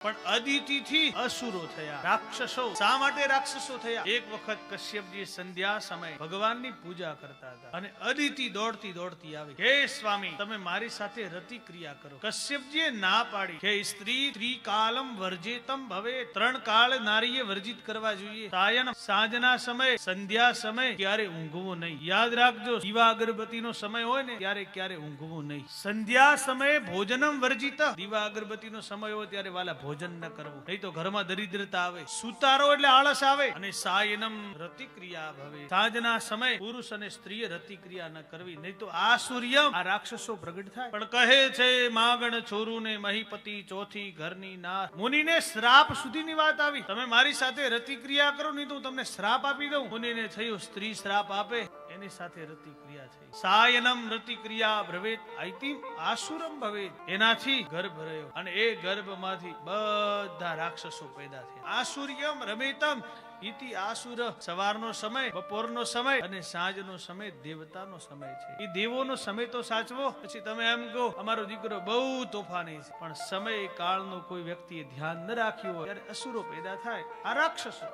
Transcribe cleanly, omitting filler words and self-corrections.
પણ અદિતિ થી અસુરો થયા, રાક્ષસો. શા માટે રાક્ષસો થયા? એક વખત કશ્યપજી સંધ્યા સમય ભગવાનની પૂજા કરતા હતા અને અદિતિ દોડતી દોડતી આવી, હે સ્વામી, તમે મારી સાથે રતિ ક્રિયા કરો. કશ્યપજીએ ના પાડી કે સ્ત્રી ત્રિકાલમ વર્જિતમ ભવે, 3 કાળ નારીએ વર્જિત કરવા જોઈએ. સાયન સાંજના સમય, સંધ્યા સમય ક્યારે ઊંઘવું નહીં. યાદ રાખજો, દીવા અગરબત્તીનો સમય હોય ને ત્યારે ક્યારે ઊંઘવું નહીં. સંધ્યા સમયે ભોજનમ વર્જિત, દીવા અગરબત્તીનો સમય હોય ત્યારે વાલા ભોજન ન કરવું, નહીં તો ઘરમાં દરિદ્રતા આવે. સુતારો એટલે આળસ આવે. અને સાયનમ રતિ ક્રિયા ભવે, સાંજના સમય પુરુષ અને સ્ત્રીએ રતિ ક્રિયા ન કરવી, નહીં તો આ સૂર્યમ, આ રાક્ષસો પ્રગટ થાય. પણ કહે છે માગણ છોરું ને મહીપતિ ચોથી ઘરની ના. મુનિને શ્રાપ સુધીની વાત આવી, તમે મારી સાથે રતિ ક્રિયા કરો, નહીં તો હું તમને શ્રાપ આપી દઉં. મુનિને થયું સ્ત્રી શ્રાપ આપે એની સાથે રતિ ક્રિયા થઈ. સાયનમ રતિ ક્રિયા ભવેત આઈતિમ આસુરમ ભવેત, એનાથી ગર્ભ રહ્યો અને એ ગર્ભમાંથી બધા રાક્ષસો પેદા થયા. આસુર્યમ રમેતમ ઇતિ આસુર. સવારનો સમય, બપોરનો સમય અને સાંજનો સમય દેવતાનો સમય છે. એ દેવોનો સમય તો સાચવો. પછી તમે એમ કહો અમારો દીકરો બહુ તોફાની છે, પણ સમય કાળનો કોઈ વ્યક્તિએ ધ્યાન ન રાખ્યું હોય ત્યારે અસુરો પેદા થાય. આ રાક્ષસો.